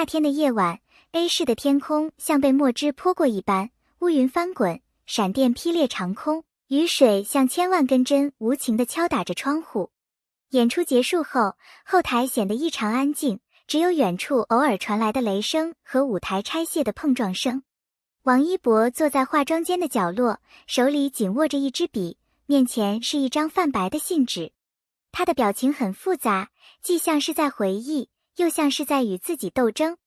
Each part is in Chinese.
天的夜晚 ，A 市的天空像被墨汁泼过一般，乌云翻滚，闪电劈裂长空，雨水像千万根针无情地敲打着窗户。演出结束后，后台显得异常安静，只有远处偶尔传来的雷声和舞台拆卸的碰撞声。王一博坐在化妆间的角落，手里紧握着一支笔，面前是一张泛白的信纸。他的表情很复杂，既像是在回忆，又像是在与自己斗争。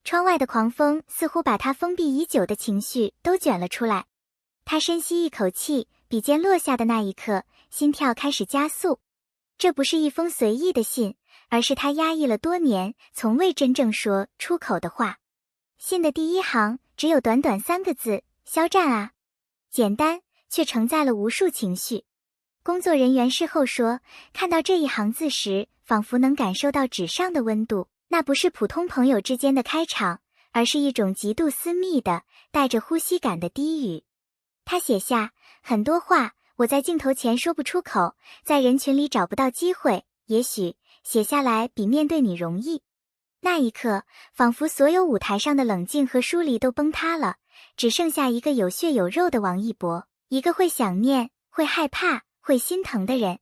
窗外的狂风似乎把他封闭已久的情绪都卷了出来。他深吸一口气，笔尖落下的那一刻，心跳开始加速。这不是一封随意的信，而是他压抑了多年，从未真正说出口的话。信的第一行只有短短3个字：肖战啊。简单，却承载了无数情绪。工作人员事后说，看到这一行字时，仿佛能感受到纸上的温度。那不是普通朋友之间的开场，而是一种极度私密的、带着呼吸感的低语。他写下很多话，我在镜头前说不出口，在人群里找不到机会，也许写下来比面对你容易。那一刻，仿佛所有舞台上的冷静和疏离都崩塌了，只剩下一个有血有肉的王一博，一个会想念、会害怕、会心疼的人。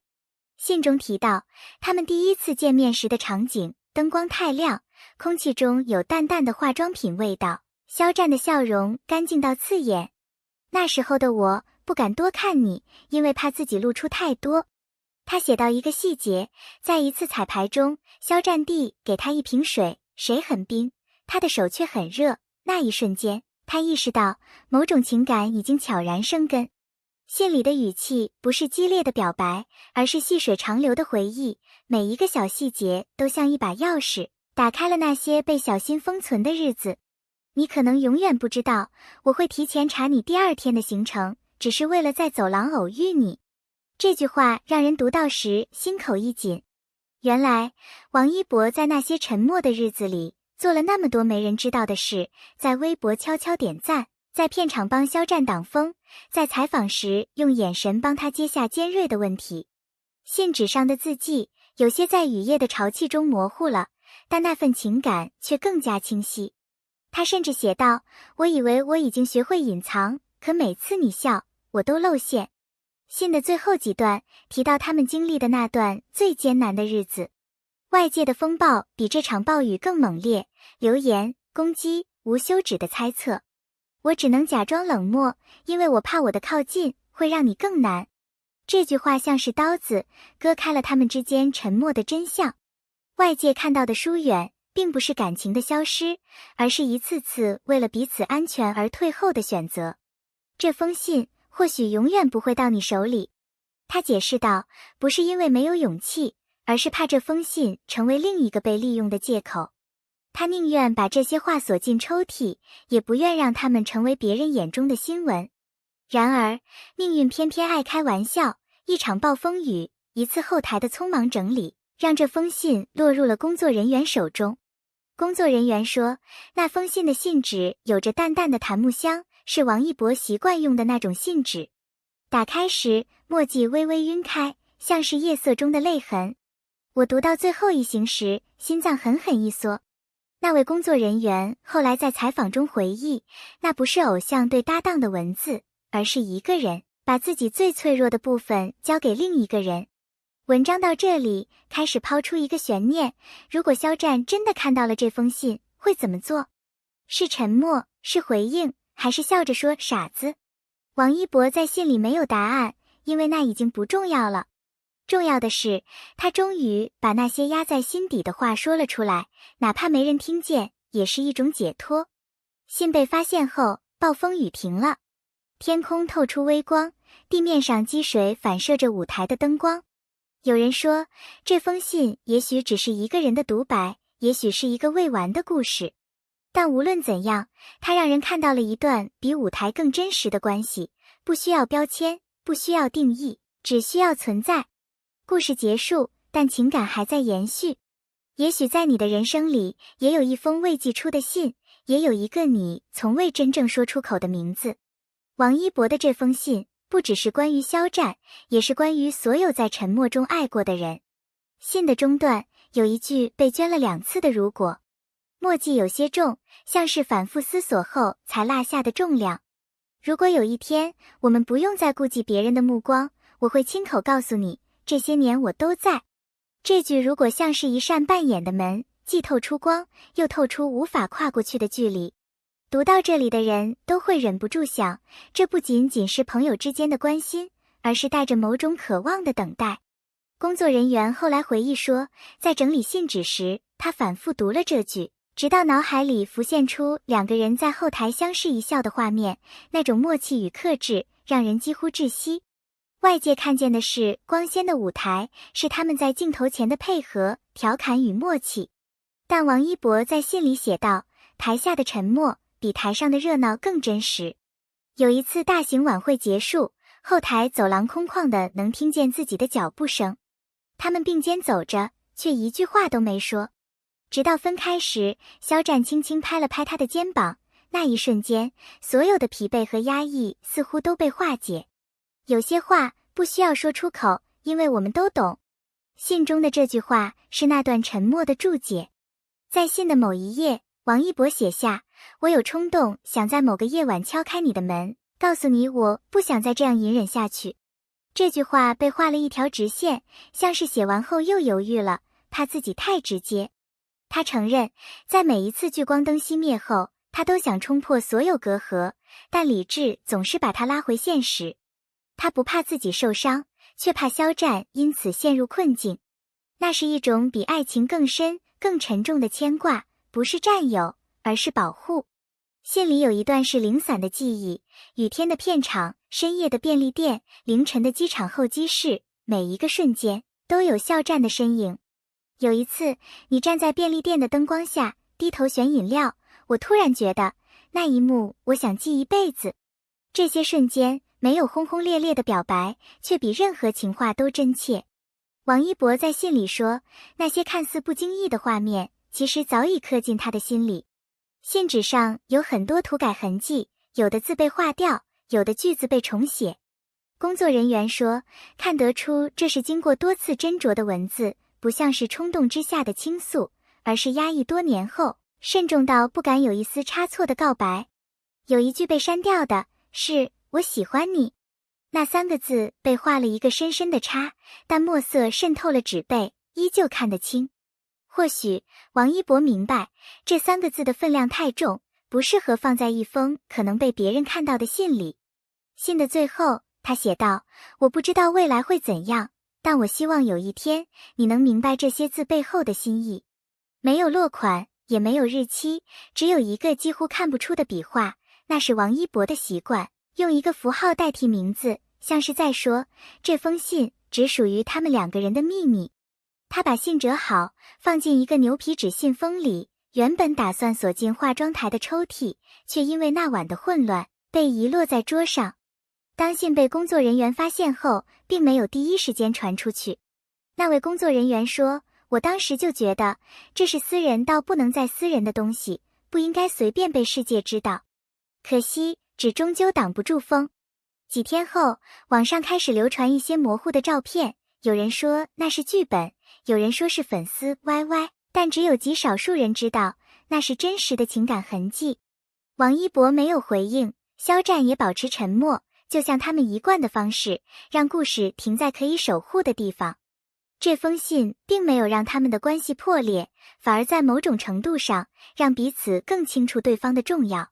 信中提到，他们第一次见面时的场景，灯光太亮，空气中有淡淡的化妆品味道，肖战的笑容干净到刺眼。那时候的我不敢多看你，因为怕自己露出太多。他写到一个细节，在一次彩排中，肖战递给他一瓶水，水很冰，他的手却很热。那一瞬间，他意识到某种情感已经悄然生根。信里的语气不是激烈的表白，而是细水长流的回忆，每一个小细节都像一把钥匙，打开了那些被小心封存的日子。你可能永远不知道，我会提前查你第2天的行程，只是为了在走廊偶遇你。这句话让人读到时心口一紧。原来王一博在那些沉默的日子里做了那么多没人知道的事，在微博悄悄点赞，在片场帮肖战挡风，在采访时用眼神帮他接下尖锐的问题。信纸上的字迹有些在雨夜的潮气中模糊了，但那份情感却更加清晰。他甚至写道，我以为我已经学会隐藏，可每次你笑，我都露馅。信的最后几段提到他们经历的那段最艰难的日子。外界的风暴比这场暴雨更猛烈，流言、攻击、无休止的猜测。我只能假装冷漠，因为我怕我的靠近会让你更难。这句话像是刀子，割开了他们之间沉默的真相。外界看到的疏远，并不是感情的消失，而是一次次为了彼此安全而退后的选择。这封信或许永远不会到你手里。他解释道，不是因为没有勇气，而是怕这封信成为另一个被利用的借口。他宁愿把这些话锁进抽屉，也不愿让他们成为别人眼中的新闻。然而，命运偏偏爱开玩笑，一场暴风雨，一次后台的匆忙整理，让这封信落入了工作人员手中。工作人员说，那封信的信纸有着淡淡的檀木香，是王一博习惯用的那种信纸。打开时，墨迹微微晕开，像是夜色中的泪痕。我读到最后一行时，心脏狠狠一缩。那位工作人员后来在采访中回忆，那不是偶像对搭档的文字，而是一个人把自己最脆弱的部分交给另一个人。文章到这里开始抛出一个悬念，如果肖战真的看到了这封信，会怎么做？是沉默，是回应，还是笑着说傻子？王一博在信里没有答案，因为那已经不重要了。重要的是，他终于把那些压在心底的话说了出来，哪怕没人听见，也是一种解脱。信被发现后，暴风雨停了，天空透出微光，地面上积水反射着舞台的灯光。有人说，这封信也许只是一个人的独白，也许是一个未完的故事。但无论怎样，它让人看到了一段比舞台更真实的关系，不需要标签，不需要定义，只需要存在。故事结束，但情感还在延续。也许在你的人生里，也有一封未寄出的信，也有一个你从未真正说出口的名字。王一博的这封信，不只是关于肖战，也是关于所有在沉默中爱过的人。信的中段有一句被捐了2次的如果。墨迹有些重，像是反复思索后才落下的重量。如果有一天我们不用再顾忌别人的目光，我会亲口告诉你，这些年我都在。这句如果像是一扇半掩的门，既透出光，又透出无法跨过去的距离。读到这里的人都会忍不住想，这不仅仅是朋友之间的关心，而是带着某种渴望的等待。工作人员后来回忆说，在整理信纸时，他反复读了这句，直到脑海里浮现出两个人在后台相视一笑的画面，那种默契与克制，让人几乎窒息。外界看见的是光鲜的舞台，是他们在镜头前的配合、调侃与默契。但王一博在信里写道，台下的沉默比台上的热闹更真实。有一次大型晚会结束，后台走廊空旷的能听见自己的脚步声。他们并肩走着，却一句话都没说。直到分开时，肖战轻轻拍了拍他的肩膀，那一瞬间，所有的疲惫和压抑似乎都被化解。有些话不需要说出口，因为我们都懂。信中的这句话是那段沉默的注解。在信的某一页，王一博写下，我有冲动想在某个夜晚敲开你的门，告诉你我不想再这样隐忍下去。这句话被画了一条直线，像是写完后又犹豫了，怕自己太直接。他承认，在每一次聚光灯熄灭后，他都想冲破所有隔阂，但理智总是把他拉回现实。他不怕自己受伤，却怕肖战因此陷入困境。那是一种比爱情更深、更沉重的牵挂，不是占有，而是保护。信里有一段是零散的记忆，雨天的片场，深夜的便利店，凌晨的机场候机室，每一个瞬间都有肖战的身影。有一次，你站在便利店的灯光下，低头选饮料，我突然觉得，那一幕我想记一辈子。这些瞬间没有轰轰烈烈的表白，却比任何情话都真切。王一博在信里说，那些看似不经意的画面，其实早已刻进他的心里。信纸上有很多涂改痕迹，有的字被划掉，有的句子被重写。工作人员说，看得出这是经过多次斟酌的文字，不像是冲动之下的倾诉，而是压抑多年后，慎重到不敢有一丝差错的告白。有一句被删掉的是我喜欢你，那3个字被画了一个深深的叉，但墨色渗透了纸背，依旧看得清。或许王一博明白，这3个字的分量太重，不适合放在一封可能被别人看到的信里。信的最后，他写道，我不知道未来会怎样，但我希望有一天，你能明白这些字背后的心意。没有落款，也没有日期，只有一个几乎看不出的笔画，那是王一博的习惯，用一个符号代替名字，像是在说，这封信只属于他们2个人的秘密。他把信折好，放进一个牛皮纸信封里，原本打算锁进化妆台的抽屉，却因为那晚的混乱，被遗落在桌上。当信被工作人员发现后，并没有第一时间传出去。那位工作人员说，我当时就觉得，这是私人到不能再私人的东西，不应该随便被世界知道。可惜，纸终究挡不住风。几天后，网上开始流传一些模糊的照片，有人说那是剧本，有人说是粉丝 YY， 但只有极少数人知道，那是真实的情感痕迹。王一博没有回应，肖战也保持沉默，就像他们一贯的方式，让故事停在可以守护的地方。这封信并没有让他们的关系破裂，反而在某种程度上，让彼此更清楚对方的重要。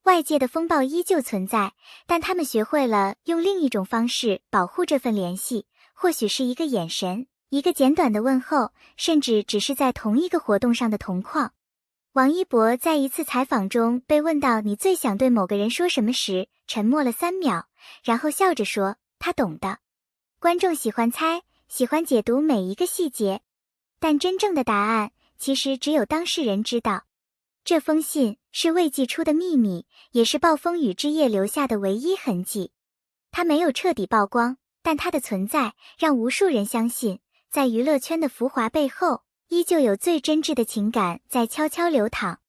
外界的风暴依旧存在，但他们学会了用另一种方式保护这份联系，或许是一个眼神，一个简短的问候，甚至只是在同一个活动上的同框。王一博在一次采访中被问到你最想对某个人说什么时，沉默了3秒，然后笑着说，他懂的。观众喜欢猜，喜欢解读每一个细节，但真正的答案其实只有当事人知道。这封信是未寄出的秘密，也是暴风雨之夜留下的唯一痕迹。它没有彻底曝光，但它的存在让无数人相信，在娱乐圈的浮华背后，依旧有最真挚的情感在悄悄流淌。